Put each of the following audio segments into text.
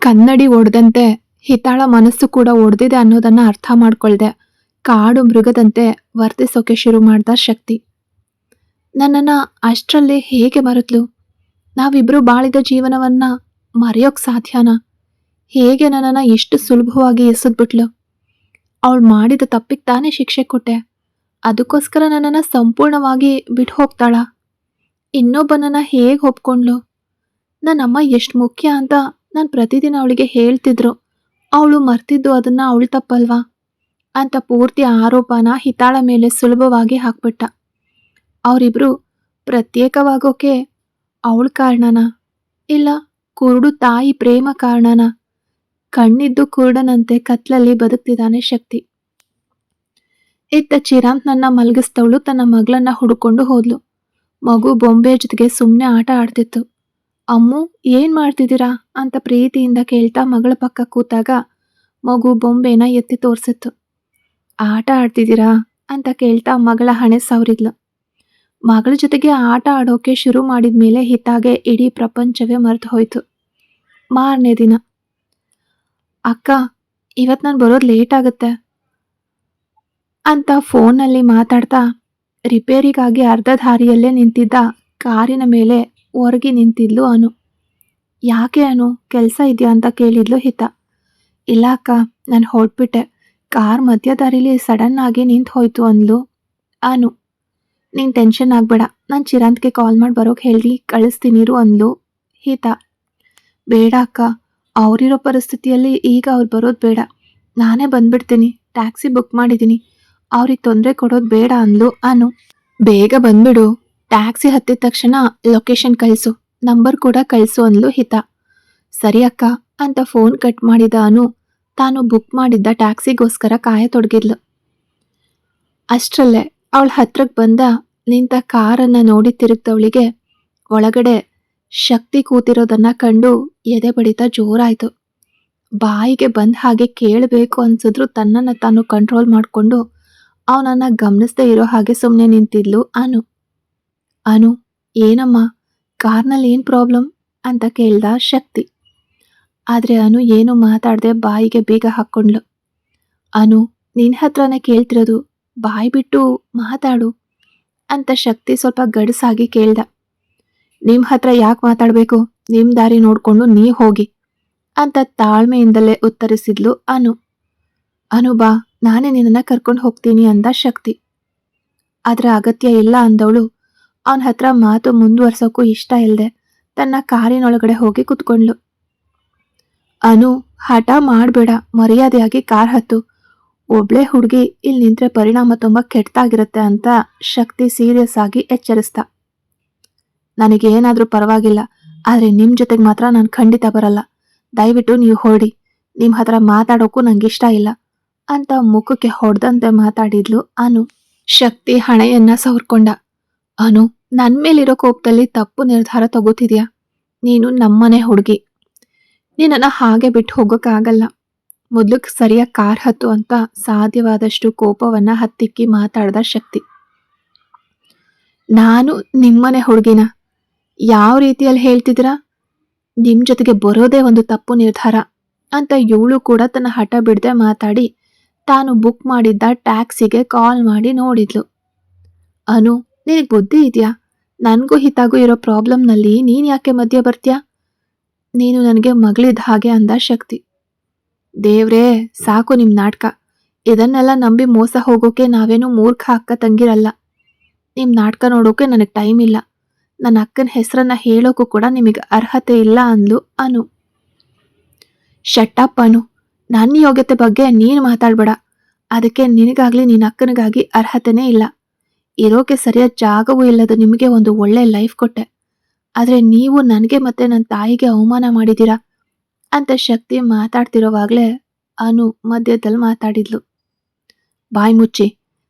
ಕನ್ನಡಿ ಒಡೆದಂತೆ ಹಿತಾಳ ಮನಸ್ಸು ಕೂಡ ಒಡೆದಿದೆ ಅನ್ನೋದನ್ನ ಅರ್ಥ ಮಾಡ್ಕೊಳ್ದೆ ಕಾಡು ಮೃಗದಂತೆ ವರ್ತಿಸೋಕೆ ಶುರು ಮಾಡ್ದ ಶಕ್ತಿ. ನನ್ನನ್ನ ಅಷ್ಟರಲ್ಲೇ ಹೇಗೆ ಮರೆತ್ಲು? ನಾವಿಬ್ರು ಬಾಳಿದ ಜೀವನವನ್ನ ಮರೆಯೋಕ್ ಸಾಧ್ಯನಾ? ಹೇಗೆ ನನ್ನನ್ನ ಇಷ್ಟು ಸುಲಭವಾಗಿ ಎಸೆದ್ಬಿಟ್ಲು? ಅವಳು ಮಾಡಿದ ತಪ್ಪಿಗೆ ತಾನೇ ಶಿಕ್ಷೆ ಕೊಟ್ಟೆ, ಅದಕ್ಕೋಸ್ಕರ ನನ್ನನ್ನ ಸಂಪೂರ್ಣವಾಗಿ ಬಿಟ್ಟು ಹೋಗ್ತಾಳ? ಇನ್ನೊಬ್ಬನನ್ನ ಹೇಗೆ ಒಪ್ಕೊಂಡ್ಲು? ನನ್ನಮ್ಮ ಎಷ್ಟು ಮುಖ್ಯ ಅಂತ ನಾನು ಪ್ರತಿದಿನ ಅವಳಿಗೆ ಹೇಳ್ತಿದ್ರು. ಅವಳು ಮರ್ತಿದ್ದು ಅದನ್ನ ಅವಳು ತಪ್ಪಲ್ವಾ ಅಂತ ಪೂರ್ತಿ ಆರೋಪನ ಹಿತಾಳ ಮೇಲೆ ಸುಲಭವಾಗಿ ಹಾಕ್ಬಿಟ್ಟ. ಅವರಿಬ್ರು ಪ್ರತ್ಯೇಕವಾಗೋಕೆ ಅವಳ ಕಾರಣನಾ, ಇಲ್ಲ ಕುರುಡು ತಾಯಿ ಪ್ರೇಮ ಕಾರಣನಾ? ಕಣ್ಣಿದ್ದು ಕುರುಡನಂತೆ ಕತ್ಲಲ್ಲಿ ಬದುಕ್ತಿದ್ದಾನೆ ಶಕ್ತಿ. ಇತ್ತ ಚಿರಾಂತ್ ನನ್ನ ಮಲಗಿಸ್ತವಳು ತನ್ನ ಮಗಳನ್ನ ಹುಡುಕೊಂಡು ಹೋದ್ಲು. ಮಗು ಬೊಂಬೆ ಜೊತೆಗೆ ಸುಮ್ಮನೆ ಆಟ ಆಡ್ತಿತ್ತು. ಅಮ್ಮು, ಏನ್ ಮಾಡ್ತಿದ್ದೀರಾ ಅಂತ ಪ್ರೀತಿಯಿಂದ ಕೇಳ್ತಾ ಮಗಳ ಪಕ್ಕ ಕೂತಾಗ ಮಗು ಬೊಂಬೆನ ಎತ್ತಿ ತೋರ್ಸಿತ್ತು. ಆಟ ಆಡ್ತಿದ್ದೀರಾ ಅಂತ ಕೇಳ್ತಾ ಮಗಳ ಹಣೆ ಸವರಿದ್ಲು. ಮಗಳ ಜೊತೆಗೆ ಆಟ ಆಡೋಕೆ ಶುರು ಮಾಡಿದ್ಮೇಲೆ ಹಿತಾಗೆ ಇಡೀ ಪ್ರಪಂಚವೇ ಮರೆತು ಹೋಯ್ತು. ಮಾರನೇ ದಿನ, ಅಕ್ಕ, ಇವತ್ತು ನಾನು ಬರೋದು ಲೇಟ್ ಆಗುತ್ತೆ ಅಂತ ಫೋನಲ್ಲಿ ಮಾತಾಡ್ತಾ ರಿಪೇರಿಗಾಗಿ ಅರ್ಧ ದಾರಿಯಲ್ಲೇ ನಿಂತಿದ್ದ ಕಾರಿನ ಮೇಲೆ ಹೊರಗೆ ನಿಂತಿದ್ಲು ಅನು. ಯಾಕೆ ಅನು, ಕೆಲಸ ಇದೆಯಾ ಅಂತ ಕೇಳಿದ್ಲು ಹಿತ. ಇಲ್ಲ ಅಕ್ಕ, ನಾನು ಹೊರಟ್ಬಿಟ್ಟೆ, ಕಾರ್ ಮಧ್ಯ ದಾರಿಲಿ ಸಡನ್ ಆಗಿ ನಿಂತು ಹೋಯ್ತು ಅಂದ್ಲು ಅನು. ನೀನು ಟೆನ್ಷನ್ ಆಗಬೇಡ, ನಾನು ಚಿರಾಂತ್ಗೆ ಕಾಲ್ ಮಾಡಿ ಬರೋಕೆ ಹೇಳಿ ಕಳಿಸ್ತೀನಿರು ಅಂದ್ಲು ಹಿತ. ಬೇಡ ಅಕ್ಕ, ಅವರಿರೋ ಪರಿಸ್ಥಿತಿಯಲ್ಲಿ ಈಗ ಅವ್ರು ಬರೋದು ಬೇಡ, ನಾನೇ ಬಂದ್ಬಿಡ್ತೀನಿ, ಟ್ಯಾಕ್ಸಿ ಬುಕ್ ಮಾಡಿದ್ದೀನಿ, ಅವ್ರಿಗೆ ತೊಂದರೆ ಕೊಡೋದು ಬೇಡ ಅಂದ್ಲು ಅನು. ಬೇಗ ಬಂದ್ಬಿಡು, ಟ್ಯಾಕ್ಸಿ ಹತ್ತಿದ ತಕ್ಷಣ ಲೊಕೇಶನ್ ಕಳಿಸು, ನಂಬರ್ ಕೂಡ ಕಳಿಸು ಅಂದ್ಲು ಹಿತ. ಸರಿ ಅಕ್ಕ ಅಂತ ಫೋನ್ ಕಟ್ ಮಾಡಿದ ಅನು ತಾನು ಬುಕ್ ಮಾಡಿದ್ದ ಟ್ಯಾಕ್ಸಿಗೋಸ್ಕರ ಕಾಯತೊಡಗಿದ್ಲು. ಅಷ್ಟರಲ್ಲೇ ಅವಳ ಹತ್ರಕ್ಕೆ ಬಂದ ನಿಂತ ಕಾರನ್ನ ನೋಡಿ ತಿರುಗ್ದವಳಿಗೆ ಒಳಗಡೆ ಶಕ್ತಿ ಕೂತಿರೋದನ್ನ ಕಂಡು ಎದೆ ಬಡಿತ ಜೋರಾಯ್ತು. ಬಾಯಿಗೆ ಬಂದ ಹಾಗೆ ಕೇಳಬೇಕು ಅನ್ಸಿದ್ರು ತನ್ನನ್ನು ತಾನು ಕಂಟ್ರೋಲ್ ಮಾಡಿಕೊಂಡು ಅವನನ್ನ ಗಮನಿಸದೇ ಇರೋ ಹಾಗೆ ಸುಮ್ಮನೆ ನಿಂತಿದ್ಲು ಅನು. ಅನು, ಏನಮ್ಮ, ಕಾರ್ನಲ್ಲಿ ಏನು ಪ್ರಾಬ್ಲಮ್ ಅಂತ ಕೇಳ್ದ ಶಕ್ತಿ. ಆದರೆ ಅನು ಏನು ಮಾತಾಡದೆ ಬಾಯಿಗೆ ಬೀಗ ಹಾಕ್ಕೊಂಡ್ಲು. ಅನು, ನಿನ್ನ ಹತ್ರನೇ ಕೇಳ್ತಿರೋದು, ಬಾಯಿ ಬಿಟ್ಟು ಮಾತಾಡು ಅಂತ ಶಕ್ತಿ ಸ್ವಲ್ಪ ಗಡಸಾಗಿ ಕೇಳ್ದ. ನಿಮ್ಮ ಹತ್ರ ಯಾಕೆ ಮಾತಾಡಬೇಕು, ನಿಮ್ಮ ದಾರಿ ನೋಡಿಕೊಂಡು ನೀವು ಹೋಗಿ ಅಂತ ತಾಳ್ಮೆಯಿಂದಲೇ ಉತ್ತರಿಸಿದ್ಲು ಅನು. ಅನು ಬಾ, ನಾನೇ ನಿನ್ನನ್ನು ಕರ್ಕೊಂಡು ಹೋಗ್ತೀನಿ ಅಂದ ಶಕ್ತಿ. ಅದರ ಅಗತ್ಯ ಇಲ್ಲ ಅಂದವಳು ಅವನ ಹತ್ರ ಮಾತು ಮುಂದುವರ್ಸೋಕ್ಕೂ ಇಷ್ಟ ಇಲ್ಲದೆ ತನ್ನ ಕಾರಿನೊಳಗಡೆ ಹೋಗಿ ಕುತ್ಕೊಂಡ್ಲು. ಅನು, ಹಠ ಮಾಡಬೇಡ, ಮರ್ಯಾದೆಯಾಗಿ ಕಾರ್ ಹತ್ತು, ಒಬ್ಳೆ ಹುಡುಗಿ ಇಲ್ಲಿ ನಿಂತ್ರೆ ಪರಿಣಾಮ ತುಂಬ ಕೆಟ್ಟಾಗಿರುತ್ತೆ ಅಂತ ಶಕ್ತಿ ಸೀರಿಯಸ್ ಆಗಿ ಎಚ್ಚರಿಸ್ತಾ. ನನಗೇನಾದರೂ ಪರವಾಗಿಲ್ಲ, ಆದರೆ ನಿಮ್ಮ ಜೊತೆಗೆ ಮಾತ್ರ ನಾನು ಖಂಡಿತ ಬರಲ್ಲ, ದಯವಿಟ್ಟು ನೀವು ಹೊರಡಿ, ನಿಮ್ಮ ಹತ್ರ ಮಾತಾಡೋಕ್ಕೂ ನಂಗಿಷ್ಟ ಇಲ್ಲ ಅಂತ ಮುಖಕ್ಕೆ ಹೊಡೆದಂತೆ ಮಾತಾಡಿದ್ಲು ಅನು. ಶಕ್ತಿ ಹಣೆಯನ್ನ ಸವರ್ಕೊಂಡ. ಅನು, ನನ್ನ ಮೇಲಿರೋ ಕೋಪದಲ್ಲಿ ತಪ್ಪು ನಿರ್ಧಾರ ತಗೋತಿದ್ಯಾ? ನೀನು ನಮ್ಮನೆ ಹುಡುಗಿ, ನೀನನ್ನ ಹಾಗೆ ಬಿಟ್ಟು ಹೋಗೋಕ್ಕಾಗಲ್ಲ. ಮೊದ್ಲಕ್ಕೆ ಸರಿಯಾಗಿ ಕಾರ್ ಹತ್ತು ಅಂತ ಸಾಧ್ಯವಾದಷ್ಟು ಕೋಪವನ್ನ ಹತ್ತಿಕ್ಕಿ ಮಾತಾಡ್ದ ಶಕ್ತಿ. ನಾನು ನಿಮ್ಮನೆ ಹುಡುಗಿನ? ಯಾವ ರೀತಿಯಲ್ಲಿ ಹೇಳ್ತಿದ್ದೀರಾ? ನಿಮ್ಮ ಜೊತೆಗೆ ಬರೋದೇ ಒಂದು ತಪ್ಪು ನಿರ್ಧಾರ ಅಂತ ಇವಳು ಕೂಡ ತನ್ನ ಹಠ ಬಿಡದೆ ಮಾತಾಡಿ ತಾನು ಬುಕ್ ಮಾಡಿದ್ದ ಟ್ಯಾಕ್ಸಿಗೆ ಕಾಲ್ ಮಾಡಿ ನೋಡಿದ್ಲು. ಅನು, ನಿನಗೆ ಬುದ್ಧಿ ಇದೆಯಾ? ನನಗೂ ಹಿತಾಗೂ ಇರೋ ಪ್ರಾಬ್ಲಮ್ನಲ್ಲಿ ನೀನು ಯಾಕೆ ಮಧ್ಯೆ ಬರ್ತೀಯಾ? ನೀನು ನನಗೆ ಮಗಳಿದ್ದ ಹಾಗೆ ಅಂದ ಶಕ್ತಿ. ದೇವ್ರೇ, ಸಾಕು ನಿಮ್ಮ ನಾಟಕ, ಇದನ್ನೆಲ್ಲ ನಂಬಿ ಮೋಸ ಹೋಗೋಕೆ ನಾವೇನು ಮೂರ್ಖ ಅಕ್ಕ ತಂಗಿರಲ್ಲ. ನಿಮ್ಮ ನಾಟಕ ನೋಡೋಕೆ ನನಗೆ ಟೈಮ್ ಇಲ್ಲ, ನನ್ನ ಅಕ್ಕನ ಹೆಸರನ್ನ ಹೇಳೋಕ್ಕೂ ಕೂಡ ನಿಮಗೆ ಅರ್ಹತೆ ಇಲ್ಲ ಅಂದ್ಲು ಅನು. ಶಟ್ಟಪ್ ಅನು, ನನ್ನ ಯೋಗ್ಯತೆ ಬಗ್ಗೆ ನೀನು ಮಾತಾಡಬೇಡ, ಅದಕ್ಕೆ ನಿನಗಾಗ್ಲಿ ನಿನ್ನ ಅಕ್ಕನಿಗಾಗಿ ಅರ್ಹತೆನೇ ಇಲ್ಲ. ಇರೋಕೆ ಸರಿಯಾದ ಜಾಗವೂ ಇಲ್ಲದ ನಿಮಗೆ ಒಂದು ಒಳ್ಳೆ ಲೈಫ್ ಕೊಟ್ಟೆ, ಆದರೆ ನೀವು ನನಗೆ ಮತ್ತೆ ನನ್ನ ತಾಯಿಗೆ ಅವಮಾನ ಮಾಡಿದ್ದೀರಾ ಅಂತ ಶಕ್ತಿ ಮಾತಾಡ್ತಿರೋವಾಗಲೇ ಅನು ಮಧ್ಯದಲ್ಲಿ ಮಾತಾಡಿದ್ಲು. ಬಾಯಿ ಮುಚ್ಚಿ,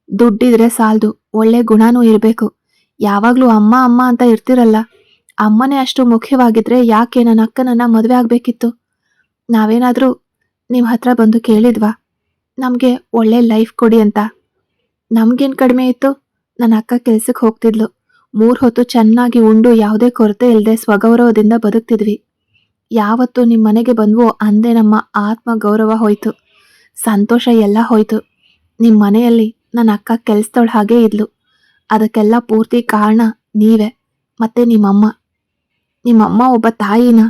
ದುಡ್ಡಿದ್ರೆ ಸಾಲದು, ಒಳ್ಳೆ ಗುಣನೂ ಇರಬೇಕು. ಯಾವಾಗಲೂ ಅಮ್ಮ ಅಮ್ಮ ಅಂತ ಇರ್ತಿರಲ್ಲ, ಅಮ್ಮನೇ ಅಷ್ಟು ಮುಖ್ಯವಾಗಿದ್ರೆ ಯಾಕೆ ನನ್ನ ಅಕ್ಕನನ್ನ ಮದುವೆ ಆಗಬೇಕಿತ್ತು? ನಾವೇನಾದರೂ ನಿಮ್ಮ ಹತ್ರ ಬಂದು ಕೇಳಿದ್ವಾ ನಮಗೆ ಒಳ್ಳೆ ಲೈಫ್ ಕೊಡಿ ಅಂತ? ನಮಗೇನು ಕಡಿಮೆ ಇತ್ತು? ನನ್ನ ಅಕ್ಕ ಕೆಲ್ಸಕ್ಕೆ ಹೋಗ್ತಿದ್ಲು, 3 ಹೊತ್ತು ಚೆನ್ನಾಗಿ ಉಂಡು ಯಾವುದೇ ಕೊರತೆ ಇಲ್ಲದೆ ಸ್ವಗೌರವದಿಂದ ಬದುಕ್ತಿದ್ವಿ. ಯಾವತ್ತು ನಿಮ್ಮ ಮನೆಗೆ ಬಂದ್ವೋ ಅಂದೇ ನಮ್ಮ ಆತ್ಮ ಗೌರವ ಹೋಯ್ತು, ಸಂತೋಷ ಎಲ್ಲ ಹೋಯ್ತು. ನಿಮ್ಮ ಮನೆಯಲ್ಲಿ ನನ್ನ ಅಕ್ಕ ಕೆಲ್ಸದವಳ ಹಾಗೆ ಇದ್ಲು. ಅದಕ್ಕೆಲ್ಲ ಪೂರ್ತಿ ಕಾರಣ ನೀವೇ ಮತ್ತೆ ನಿಮ್ಮಮ್ಮ. ನಿಮ್ಮಮ್ಮ ಒಬ್ಬ ತಾಯಿನ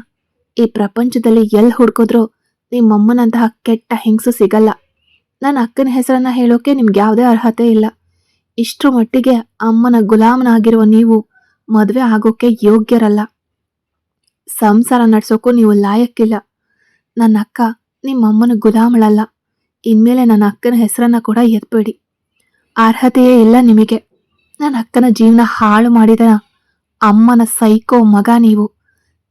ಈ ಪ್ರಪಂಚದಲ್ಲಿ ಎಲ್ಲಿ ಹುಡ್ಕಿದ್ರೂ ನಿಮ್ಮಮ್ಮನಂತಹ ಕೆಟ್ಟ ಹೆಂಗಸು ಸಿಗಲ್ಲ. ನನ್ನ ಅಕ್ಕನ ಹೆಸರನ್ನ ಹೇಳೋಕೆ ನಿಮ್ಗೆ ಯಾವುದೇ ಅರ್ಹತೆ ಇಲ್ಲ. ಇಷ್ಟರ ಮಟ್ಟಿಗೆ ಅಮ್ಮನ ಗುಲಾಮನಾಗಿರುವ ನೀವು ಮದುವೆ ಆಗೋಕೆ ಯೋಗ್ಯರಲ್ಲ. ಸಂಸಾರ ನಡೆಸೋಕ್ಕೂ ನೀವು ಲಾಯಕ್ಕಿಲ್ಲ. ನನ್ನ ಅಕ್ಕ ನಿಮ್ಮಮ್ಮನ ಗುಲಾಮಳಲ್ಲ. ಇನ್ಮೇಲೆ ನನ್ನ ಅಕ್ಕನ ಹೆಸರನ್ನ ಕೂಡ ಎತ್ಬೇಡಿ. ಅರ್ಹತೆಯೇ ಇಲ್ಲ ನಿಮಗೆ. ನನ್ನ ಅಕ್ಕನ ಜೀವನ ಹಾಳು ಮಾಡಿದ ಅಮ್ಮನ ಸೈಕೋ ಮಗ ನೀವು.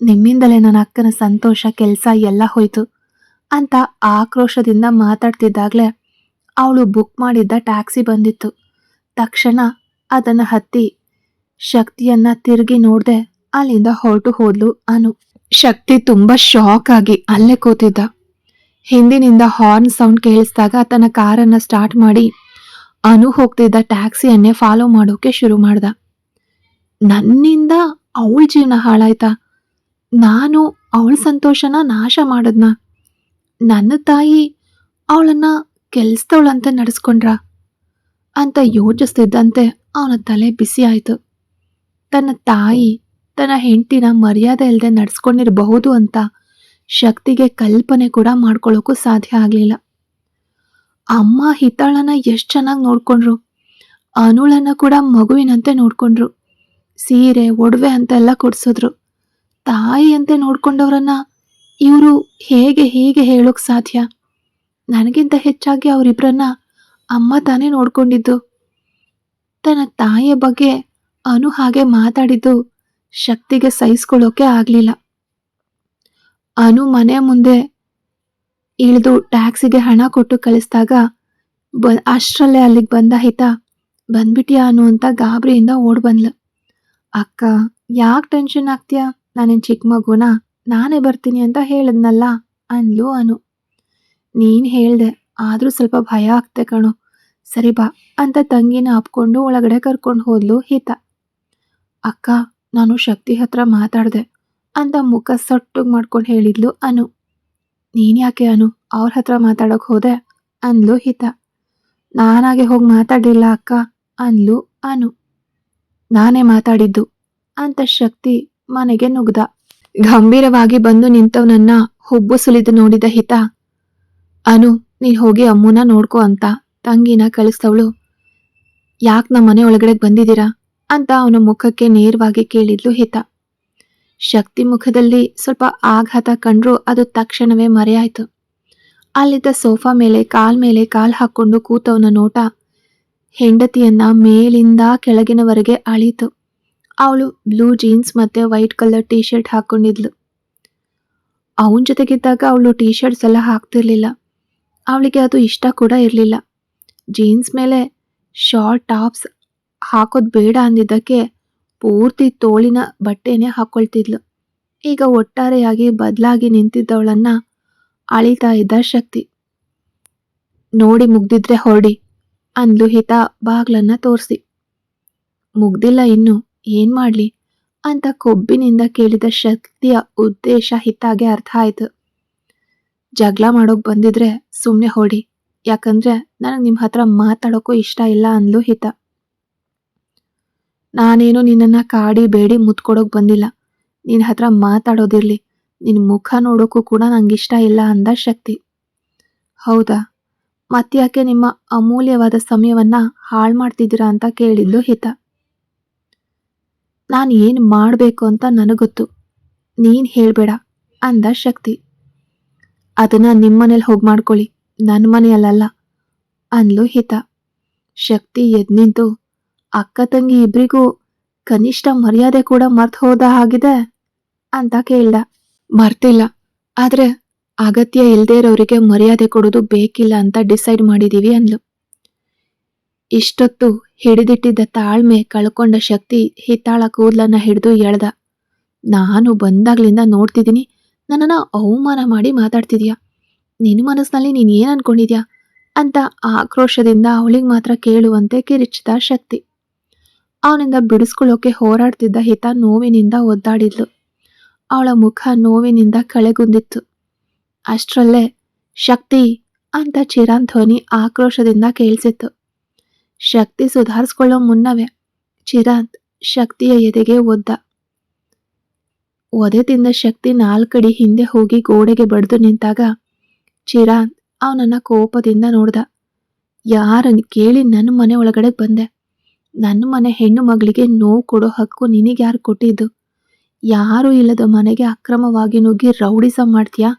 ನಿಮ್ಮಿಂದಲೇ ನನ್ನ ಅಕ್ಕನ ಸಂತೋಷ, ಕೆಲಸ ಎಲ್ಲ ಹೋಯ್ತು ಅಂತ ಆಕ್ರೋಶದಿಂದ ಮಾತಾಡ್ತಿದ್ದಾಗಲೇ ಅವಳು ಬುಕ್ ಮಾಡಿದ್ದ ಟ್ಯಾಕ್ಸಿ ಬಂದಿತ್ತು. ತಕ್ಷಣ ಅದನ್ನು ಹತ್ತಿ ಶಕ್ತಿಯನ್ನ ತಿರುಗಿ ನೋಡ್ದೆ ಅಲ್ಲಿಂದ ಹೊರಟು ಹೋದ್ಲು ಅನು. ಶಕ್ತಿ ತುಂಬಾ ಶಾಕ್ ಆಗಿ ಅಲ್ಲೇ ಕೂತಿದ್ದ. ಹಿಂದಿನಿಂದ ಹಾರ್ನ್ ಸೌಂಡ್ ಕೇಳಿಸಿದಾಗ ತನ್ನ ಕಾರನ್ನ ಸ್ಟಾರ್ಟ್ ಮಾಡಿ ಅನು ಹೋಗ್ತಿದ್ದ ಟ್ಯಾಕ್ಸಿಯನ್ನೇ ಫಾಲೋ ಮಾಡೋಕೆ ಶುರು ಮಾಡ್ದ. ನನ್ನಿಂದ ಅವಳ ಜೀವನ ಹಾಳಾಯ್ತಾ? ನಾನು ಅವಳ ಸಂತೋಷನ ನಾಶ ಮಾಡದ್ನ? ನನ್ನ ತಾಯಿ ಅವಳನ್ನ ಕೆಲ್ಸದವಳಂತೆ ನಡೆಸ್ಕೊಂಡ್ರ ಅಂತ ಯೋಚಿಸ್ತಿದ್ದಂತೆ ಅವನ ತಲೆ ಬಿಸಿ ಆಯ್ತು. ತನ್ನ ತಾಯಿ ತನ್ನ ಹೆಂಡತಿನ ಮರ್ಯಾದೆ ಇಲ್ಲದೆ ನಡೆಸ್ಕೊಂಡಿರಬಹುದು ಅಂತ ಶಕ್ತಿಗೆ ಕಲ್ಪನೆ ಕೂಡ ಮಾಡ್ಕೊಳ್ಳೋಕ್ಕೂ ಸಾಧ್ಯ ಆಗಲಿಲ್ಲ. ಅಮ್ಮ ಹಿತಾಳನ್ನ ಎಷ್ಟು ಚೆನ್ನಾಗಿ ನೋಡ್ಕೊಂಡ್ರು. ಅನುಳನ್ನ ಕೂಡ ಮಗುವಿನಂತೆ ನೋಡ್ಕೊಂಡ್ರು. ಸೀರೆ ಒಡವೆ ಅಂತೆಲ್ಲ ಕೊಡ್ಸಿದ್ರು. ತಾಯಿಯಂತೆ ನೋಡ್ಕೊಂಡವ್ರನ್ನ ಇವರು ಹೇಗೆ ಹೇಳೋಕ್ ಸಾಧ್ಯ? ನನಗಿಂತ ಹೆಚ್ಚಾಗಿ ಅವರಿಬ್ರನ್ನ ಅಮ್ಮ ತಾನೇ ನೋಡ್ಕೊಂಡಿದ್ದು. ತನ್ನ ತಾಯಿಯ ಬಗ್ಗೆ ಅನು ಹಾಗೆ ಮಾತಾಡಿದ್ದು ಶಕ್ತಿಗೆ ಸಹಿಸ್ಕೊಳ್ಳೋಕೆ ಆಗ್ಲಿಲ್ಲ. ಅನು ಮನೆ ಮುಂದೆ ಇಳಿದು ಟ್ಯಾಕ್ಸಿಗೆ ಹಣ ಕೊಟ್ಟು ಕಳಿಸಿದಾಗ ಅಷ್ಟರಲ್ಲೇ ಅಲ್ಲಿಗೆ ಬಂದ ಹಿತ ಬಂದ್ಬಿಟ್ಯಾ ಅನು ಅಂತ ಗಾಬರಿಯಿಂದ ಓಡ್ ಬಂದ್ಲು. ಅಕ್ಕ, ಯಾಕೆ ಟೆನ್ಷನ್ ಆಗ್ತೀಯಾ? ನಾನೇನು ಚಿಕ್ಕ ಮಗುನ? ನಾನೇ ಬರ್ತೀನಿ ಅಂತ ಹೇಳಿದ್ನಲ್ಲ ಅಂದ್ಲು ಅನು. ನೀನ್ ಹೇಳ್ದೆ, ಆದ್ರೂ ಸ್ವಲ್ಪ ಭಯ ಆಗ್ತೆ ಕಣೋ. ಸರಿ ಬಾ ಅಂತ ತಂಗಿನ ಅಪ್ಕೊಂಡು ಒಳಗಡೆ ಕರ್ಕೊಂಡು ಹೋದ್ಲು ಹಿತ. ಅಕ್ಕ, ನಾನು ಶಕ್ತಿ ಹತ್ರ ಮಾತಾಡ್ದೆ ಅಂತ ಮುಖ ಸೊಟ್ಟಗ್ ಮಾಡ್ಕೊಂಡು ಹೇಳಿದ್ಲು ಅನು. ನೀನ್ ಯಾಕೆ ಅನು ಅವ್ರ ಹತ್ರ ಮಾತಾಡೋಕ್ ಹೋದೆ ಅಂದ್ಲು ಹಿತ. ನಾನಾಗೆ ಹೋಗಿ ಮಾತಾಡಿಲ್ಲ ಅಕ್ಕ ಅಂದ್ಲು ಅನು. ನಾನೇ ಮಾತಾಡಿದ್ದು ಅಂತ ಶಕ್ತಿ ಮನೆಗೆ ನುಗ್ದ. ಗಂಭೀರವಾಗಿ ಬಂದು ನಿಂತವನನ್ನ ಹುಬ್ಬು ಸುಲಿದು ನೋಡಿದ ಹಿತ, ಅನು ನೀನ್ ಹೋಗಿ ಅಮ್ಮನ ನೋಡ್ಕೊ ಅಂತ ತಂಗಿನ ಕಳಿಸ್ತವಳು. ಯಾಕೆ ನಮ್ಮ ಮನೆ ಒಳಗಡೆ ಬಂದಿದ್ದೀರಾ ಅಂತ ಅವನ ಮುಖಕ್ಕೆ ನೇರವಾಗಿ ಕೇಳಿದ್ಲು ಹಿತ. ಶಕ್ತಿ ಮುಖದಲ್ಲಿ ಸ್ವಲ್ಪ ಆಘಾತ ಕಂಡ್ರು ಅದು ತಕ್ಷಣವೇ ಮರೆಯಾಯ್ತು. ಅಲ್ಲಿದ್ದ ಸೋಫಾ ಮೇಲೆ ಕಾಲ್ ಹಾಕೊಂಡು ಕೂತವನ ನೋಟ ಹೆಂಡತಿಯನ್ನ ಮೇಲಿಂದ ಕೆಳಗಿನವರೆಗೆ ಅಳೀತು. ಅವಳು ಬ್ಲೂ ಜೀನ್ಸ್ ಮತ್ತೆ ವೈಟ್ ಕಲರ್ ಟೀ ಶರ್ಟ್ ಹಾಕೊಂಡಿದ್ಲು. ಅವನ ಜೊತೆಗಿದ್ದಾಗ ಅವಳು ಟೀ ಶರ್ಟ್ಸ್ ಎಲ್ಲ ಹಾಕ್ತಿರ್ಲಿಲ್ಲ. ಅವಳಿಗೆ ಅದು ಇಷ್ಟ ಕೂಡ ಇರಲಿಲ್ಲ. ಜೀನ್ಸ್ ಮೇಲೆ ಶಾರ್ಟ್ ಟಾಪ್ಸ್ ಹಾಕೋದು ಬೇಡ ಅಂದಿದ್ದಕ್ಕೆ ಪೂರ್ತಿ ತೋಳಿನ ಬಟ್ಟೆನೇ ಹಾಕೊಳ್ತಿದ್ಲು. ಈಗ ಒಟ್ಟಾರೆಯಾಗಿ ಬದಲಾಗಿ ನಿಂತಿದ್ದವಳನ್ನ ಅಳಿತಾ ಇದ್ದ ಶಕ್ತಿ. ನೋಡಿ ಮುಗ್ದಿದ್ರೆ ಹೊರಡಿ ಅಂದ್ಲು ಹಿತ ಬಾಗ್ಲನ್ನ ತೋರಿಸಿ. ಮುಗ್ದಿಲ್ಲ ಇನ್ನು, ಏನ್ ಮಾಡ್ಲಿ ಅಂತ ಕೊಬ್ಬಿನಿಂದ ಕೇಳಿದ ಶಕ್ತಿಯ ಉದ್ದೇಶ ಹಿತಾಗೆ ಅರ್ಥ ಆಯ್ತು. ಜಗಳ ಮಾಡೋಕ್ ಬಂದಿದ್ರೆ ಸುಮ್ನೆ ಹೊಡಿ, ಯಾಕಂದ್ರೆ ನನಗೆ ನಿಮ್ಮ ಹತ್ರ ಮಾತಾಡೋಕ್ಕೂ ಇಷ್ಟ ಇಲ್ಲ ಅಂದ್ಲು ಹಿತ. ನಾನೇನು ನಿನ್ನನ್ನ ಕಾಡಿ ಬೇಡಿ ಮುತ್ಕೊಡೋಕ್ ಬಂದಿಲ್ಲ. ನಿನ್ನ ಹತ್ರ ಮಾತಾಡೋದಿರ್ಲಿ, ನಿನ್ನ ಮುಖ ನೋಡೋಕ್ಕೂ ಕೂಡ ನಂಗಿಷ್ಟ ಇಲ್ಲ ಅಂದ ಶಕ್ತಿ. ಹೌದಾ, ಮತ್ತ್ಯಾಕೆ ನಿಮ್ಮ ಅಮೂಲ್ಯವಾದ ಸಮಯವನ್ನ ಹಾಳು ಮಾಡ್ತಿದ್ದೀರಾ ಅಂತ ಕೇಳಿದ್ಲು ಹಿತ. ನಾನು ಏನು ಮಾಡಬೇಕು ಅಂತ ನನಗೊತ್ತು, ನೀನ್ ಹೇಳ್ಬೇಡ ಅಂದ ಶಕ್ತಿ. ಅದನ್ನ ನಿಮ್ಮನೇಲಿ ಹೋಗಿ ಮಾಡ್ಕೊಳ್ಳಿ, ನನ್ನ ಮನೆಯಲ್ಲ ಅಂದ್ಲು ಹಿತ. ಶಕ್ತಿ ಎದ್ ನಿಂತು, ಅಕ್ಕ ತಂಗಿ ಇಬ್ರಿಗೂ ಕನಿಷ್ಠ ಮರ್ಯಾದೆ ಕೂಡ ಮರ್ತ್ ಹೋದ ಹಾಗಿದೆ ಅಂತ ಕೇಳ್ದ. ಮರ್ತಿಲ್ಲ, ಆದ್ರೆ ಅಗತ್ಯ ಇಲ್ದೇ ಇರೋರಿಗೆ ಮರ್ಯಾದೆ ಕೊಡೋದು ಬೇಕಿಲ್ಲ ಅಂತ ಡಿಸೈಡ್ ಮಾಡಿದೀವಿ ಅಂದ್ಲು. ಇಷ್ಟೊತ್ತು ಹಿಡಿದಿಟ್ಟಿದ್ದ ತಾಳ್ಮೆ ಕಳ್ಕೊಂಡ ಶಕ್ತಿ ಹಿತಾಳ ಕೂದಲನ್ನ ಹಿಡಿದು ಎಳ್ದ. ನಾನು ಬಂದಾಗ್ಲಿಂದ ನೋಡ್ತಿದ್ದೀನಿ, ನನ್ನನ್ನ ಅವಮಾನ ಮಾಡಿ ಮಾತಾಡ್ತಿದ್ಯಾ. ನಿನ್ನ ಮನಸ್ಸಿನಲ್ಲಿ ನೀನ್ ಏನ್ ಅನ್ಕೊಂಡಿದ್ಯಾ ಅಂತ ಆಕ್ರೋಶದಿಂದ ಅವಳಿಗೆ ಮಾತ್ರ ಕೇಳುವಂತೆ ಕಿರಿಚಿದ ಶಕ್ತಿ. ಅವನಿಂದ ಬಿಡಿಸ್ಕೊಳ್ಳೋಕೆ ಹೋರಾಡ್ತಿದ್ದ ಹಿತ ನೋವಿನಿಂದ ಒದ್ದಾಡಿದ್ಲು. ಅವಳ ಮುಖ ನೋವಿನಿಂದ ಕಳೆಗುಂದಿತ್ತು. ಅಷ್ಟರಲ್ಲೇ ಶಕ್ತಿ ಅಂತ ಚಿರಾನ್ ಧ್ವನಿ ಆಕ್ರೋಶದಿಂದ ಕೇಳಿಸಿತ್ತು. ಶಕ್ತಿ ಸುಧಾರಿಸ್ಕೊಳ್ಳೋ ಮುನ್ನವೇ ಚಿರಾಂತ್ ಶಕ್ತಿಯ ಎದೆಗೆ ಒದ್ದ. ಒದೆ ತಿಂದ ಶಕ್ತಿ 4 ಅಡಿ ಹಿಂದೆ ಹೋಗಿ ಗೋಡೆಗೆ ಬಡ್ದು ನಿಂತಾಗ ಚಿರಾಂತ್ ಅವನನ್ನ ಕೋಪದಿಂದ ನೋಡ್ದ. ಯಾರನ್ನು ಕೇಳಿ ನನ್ನ ಮನೆ ಒಳಗಡೆ ಬಂದೆ? ನನ್ನ ಮನೆ ಹೆಣ್ಣು ಮಗಳಿಗೆ ನೋವು ಕೊಡೋ ಹಕ್ಕು ನಿನಗ್ಯಾರು ಕೊಟ್ಟಿದ್ದು? ಯಾರೂ ಇಲ್ಲದ ಮನೆಗೆ ಅಕ್ರಮವಾಗಿ ನುಗ್ಗಿ ರೌಡಿಸಂ ಮಾಡ್ತೀಯಾ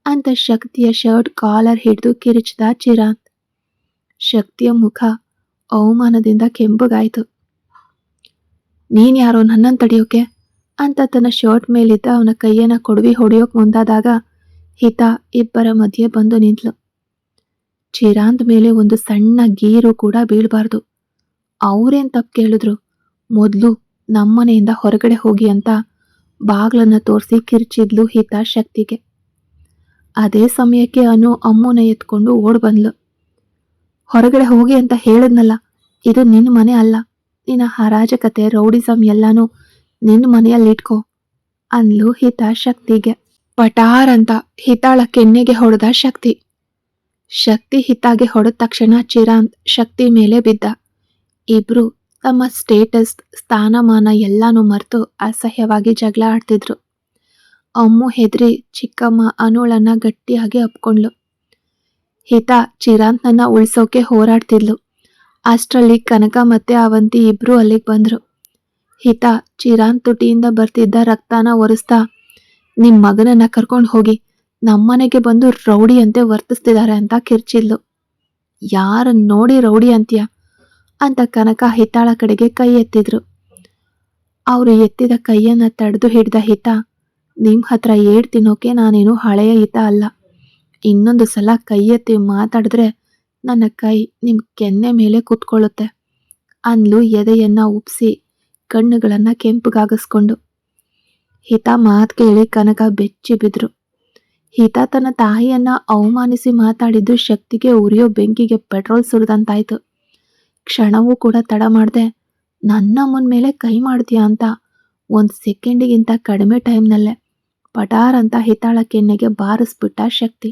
ಅಂತ ಶಕ್ತಿಯ ಶರ್ಟ್ ಕಾಲರ್ ಹಿಡಿದು ಕಿರಿಚಿದ ಚಿರಾಂತ್. ಶಕ್ತಿಯ ಮುಖ ಅವಮಾನದಿಂದ ಕೆಂಪಗಾಯ್ತು. ನೀನ್ ಯಾರೋ ನನ್ನನ್ನು ತಡೆಯೋಕೆ ಅಂತ ತನ್ನ ಶರ್ಟ್ ಮೇಲಿದ್ದ ಅವನ ಕೈಯನ್ನ ಕೊಡವಿ ಹೊಡೆಯೋಕ್ ಮುಂದಾದಾಗ ಹಿತಾ ಇಬ್ಬರ ಮಧ್ಯೆ ಬಂದು ನಿಂತ್ಲು. ಚಿರಾಂತ್ ಮೇಲೆ ಒಂದು ಸಣ್ಣ ಗೀರು ಕೂಡ ಬೀಳಬಾರ್ದು. ಅವ್ರೇನ್ ತಪ್ಪು ಕೇಳಿದ್ರು? ಮೊದಲು ನಮ್ಮನೆಯಿಂದ ಹೊರಗಡೆ ಹೋಗಿ ಅಂತ ಬಾಗ್ಲನ್ನ ತೋರಿಸಿ ಕಿರ್ಚಿದ್ಲು ಹಿತಾ ಶಕ್ತಿಗೆ. ಅದೇ ಸಮಯಕ್ಕೆ ಅನು ಅಮ್ಮನ ಎತ್ಕೊಂಡು ಓಡ್ ಬಂದ್ಲು. ಹೊರಗಡೆ ಹೋಗಿ ಅಂತ ಹೇಳಿದ್ನಲ್ಲ, ಇದು ನಿನ್ನ ಮನೆ ಅಲ್ಲ. ನಿನ್ನ ಹರಾಜಕತೆ ರೌಡಿಸಂ ಎಲ್ಲಾನು ನಿನ್ನ ಮನೆಯಲ್ಲಿಟ್ಕೋ ಅಂದ್ಲು ಹಿತಾ ಶಕ್ತಿಗೆ. ಪಟಾರ್ ಅಂತ ಹಿತಾಳ ಕೆನ್ನೆಗೆ ಹೊಡೆದ ಶಕ್ತಿ. ಶಕ್ತಿ ಹಿತಾಗೆ ಹೊಡೆದ ತಕ್ಷಣ ಚಿರಾಂತ್ ಶಕ್ತಿ ಮೇಲೆ ಬಿದ್ದ. ಇಬ್ರು ತಮ್ಮ ಸ್ಟೇಟಸ್ ಸ್ಥಾನಮಾನ ಎಲ್ಲಾನು ಮರೆತು ಅಸಹ್ಯವಾಗಿ ಜಗಳ ಆಡ್ತಿದ್ರು. ಅಮ್ಮು ಹೆದ್ರಿ ಚಿಕ್ಕಮ್ಮ ಅನುಳನ್ನ ಗಟ್ಟಿಯಾಗಿ ಅಪ್ಕೊಂಡ್ಲು. ಹಿತಾ ಚಿರಾಂತ್ನನ್ನ ಉಳಿಸೋಕೆ ಹೋರಾಡ್ತಿದ್ಲು. ಅಷ್ಟರಲ್ಲಿ ಕನಕ ಮತ್ತೆ ಅವಂತಿ ಇಬ್ರು ಅಲ್ಲಿಗೆ ಬಂದ್ರು. ಹಿತಾ ಚಿರಾಂತ್ ತುಟಿಯಿಂದ ಬರ್ತಿದ್ದ ರಕ್ತಾನ ಒರೆಸ್ತಾ, ನಿಮ್ ಮಗನನ್ನ ಕರ್ಕೊಂಡು ಹೋಗಿ, ನಮ್ಮನೆಗೆ ಬಂದು ರೌಡಿ ಅಂತೆ ವರ್ತಿಸ್ತಿದ್ದಾರೆ ಅಂತ ಕಿರ್ಚಿದ್ಲು. ಯಾರನ್ನ ನೋಡಿ ರೌಡಿ ಅಂತೀಯ ಅಂತ ಕನಕ ಹಿತಾಳ ಕಡೆಗೆ ಕೈ ಎತ್ತಿದ್ರು. ಅವರು ಎತ್ತಿದ ಕೈಯನ್ನ ತಡೆದು ಹಿಡ್ದ ಹಿತಾ, ನಿಮ್ ಹತ್ರ ಏಡ್ ತಿನ್ನೋಕೆ ನಾನೇನು ಹಳೆಯ ಹಿತಾ ಅಲ್ಲ. ಇನ್ನೊಂದು ಸಲ ಕೈ ಎತ್ತಿ ಮಾತಾಡಿದ್ರೆ ನನ್ನ ಕೈ ನಿಮ್ ಕೆನ್ನೆ ಮೇಲೆ ಕೂತ್ಕೊಳ್ಳುತ್ತೆ ಅಂದ್ಲು ಎದೆಯನ್ನ ಉಪ್ಸಿ ಕಣ್ಣುಗಳನ್ನ ಕೆಂಪಗಾಗಿಸ್ಕೊಂಡು. ಹಿತಾ ಮಾತು ಕೇಳಿ ಕನಕ ಬೆಚ್ಚಿ ಬಿದ್ರು. ಹಿತಾ ತನ್ನ ತಾಯಿಯನ್ನ ಅವಮಾನಿಸಿ ಮಾತಾಡಿದ್ದು ಶಕ್ತಿಗೆ ಉರಿಯೋ ಬೆಂಕಿಗೆ ಪೆಟ್ರೋಲ್ ಸುರಿದಂತಾಯ್ತು. ಕ್ಷಣವೂ ಕೂಡ ತಡ ಮಾಡ್ದೆ ನನ್ನಮ್ಮನ ಮೇಲೆ ಕೈ ಮಾಡ್ತೀಯಾ ಅಂತ 1 ಸೆಕೆಂಡಿಗಿಂತ ಕಡಿಮೆ ಟೈಮ್ನಲ್ಲೇ ಪಟಾರ್ ಅಂತ ಹಿತಾಳ ಕೆನ್ನೆಗೆ ಬಾರಿಸ್ಬಿಟ್ಟ ಶಕ್ತಿ.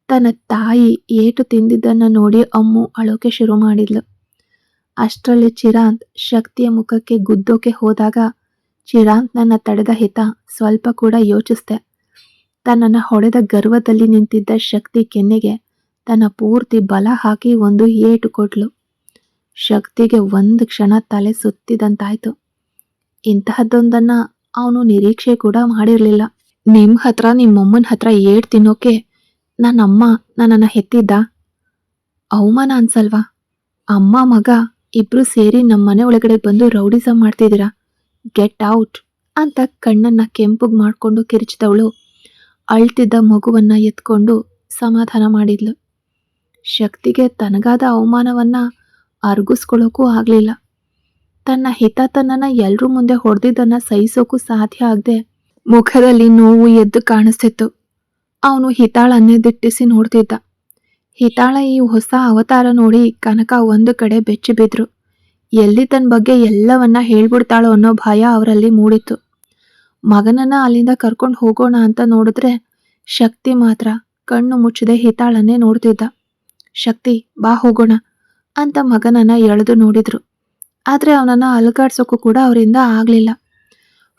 ತನ್ನ ತಾಯಿ ಏಟು ತಿಂದಿದ್ದನ್ನ ನೋಡಿ ಅಮ್ಮು ಅಳೋಕೆ ಶುರು ಮಾಡಿದ್ಲು. ಅಷ್ಟರಲ್ಲಿ ಚಿರಾಂತ್ ಶಕ್ತಿಯ ಮುಖಕ್ಕೆ ಗುದ್ದೋಕೆ ಹೋದಾಗ ಚಿರಾಂತ್ನನ್ನ ತಡೆದ ಹಿತಾ ಸ್ವಲ್ಪ ಕೂಡ ಯೋಚಿಸ್ದೆ ತನ್ನನ್ನ ಹೊಡೆದ ಗರ್ವದಲ್ಲಿ ನಿಂತಿದ್ದ ಶಕ್ತಿ ಕೆನ್ನೆಗೆ ತನ್ನ ಪೂರ್ತಿ ಬಲ ಹಾಕಿ ಒಂದು ಏಟು ಕೊಟ್ಲು. ಶಕ್ತಿಗೆ 1 ಕ್ಷಣ ತಲೆ ಸುತ್ತಿದಂತಾಯ್ತು. ಇಂತಹದ್ದೊಂದನ್ನ ಅವನು ನಿರೀಕ್ಷೆ ಕೂಡ ಮಾಡಿರ್ಲಿಲ್ಲ. ನಿಮ್ ಹತ್ರ ನಿಮ್ಮಮ್ಮನ ಹತ್ರ ಏಟ್ ತಿನ್ನೋಕೆ ನನ್ನಮ್ಮ ನನ್ನನ್ನ ಹೆತ್ತಿದ್ದ? ಅವಮಾನ ಅನ್ಸಲ್ವಾ? ಅಮ್ಮ ಮಗ ಇಬ್ರು ಸೇರಿ ನಮ್ಮನೆ ಒಳಗಡೆ ಬಂದು ರೌಡಿಸಂ ಮಾಡ್ತಿದ್ದೀರಾ, ಗೆಟ್ ಔಟ್ ಅಂತ ಕಣ್ಣನ್ನ ಕೆಂಪುಗ್ ಮಾಡ್ಕೊಂಡು ಕಿರಿಚಿದವಳು ಅಳ್ತಿದ್ದ ಮಗುವನ್ನ ಎತ್ಕೊಂಡು ಸಮಾಧಾನ ಮಾಡಿದ್ಲು. ಶಕ್ತಿಗೆ ತನಗಾದ ಅವಮಾನವನ್ನ ಅರ್ಗಿಸ್ಕೊಳ್ಳೋಕೂ ಆಗ್ಲಿಲ್ಲ. ತನ್ನ ಹಿತ ತನ್ನನ್ನ ಎಲ್ರೂ ಮುಂದೆ ಹೊಡೆದಿದ್ದನ್ನ ಸಹಿಸೋಕು ಸಾಧ್ಯ ಆಗದೆ ಮುಖದಲ್ಲಿ ನೋವು ಎದ್ದು ಕಾಣಿಸ್ತಿತ್ತು. ಅವನು ಹಿತಾಳನ್ನೇ ದಿಟ್ಟಿಸಿ ನೋಡ್ತಿದ್ದ. ಹಿತಾಳ ಈ ಹೊಸ ಅವತಾರ ನೋಡಿ ಕನಕ ಒಂದು ಕಡೆ ಬೆಚ್ಚಿ ಬಿದ್ರು. ಎಲ್ಲಿ ತನ್ನ ಬಗ್ಗೆ ಎಲ್ಲವನ್ನ ಹೇಳ್ಬಿಡ್ತಾಳೋ ಅನ್ನೋ ಭಯ ಅವರಲ್ಲಿ ಮೂಡಿತ್ತು. ಮಗನನ್ನ ಅಲ್ಲಿಂದ ಕರ್ಕೊಂಡು ಹೋಗೋಣ ಅಂತ ನೋಡಿದ್ರೆ ಶಕ್ತಿ ಮಾತ್ರ ಕಣ್ಣು ಮುಚ್ಚದೆ ಹಿತಾಳನ್ನೇ ನೋಡ್ತಿದ್ದ. ಶಕ್ತಿ ಬಾ ಹೋಗೋಣ ಅಂತ ಮಗನನ್ನ ಎಳೆದು ನೋಡಿದ್ರು. ಆದ್ರೆ ಅವನನ್ನ ಅಲುಗಾಡ್ಸೋಕು ಕೂಡ ಅವರಿಂದ ಆಗ್ಲಿಲ್ಲ.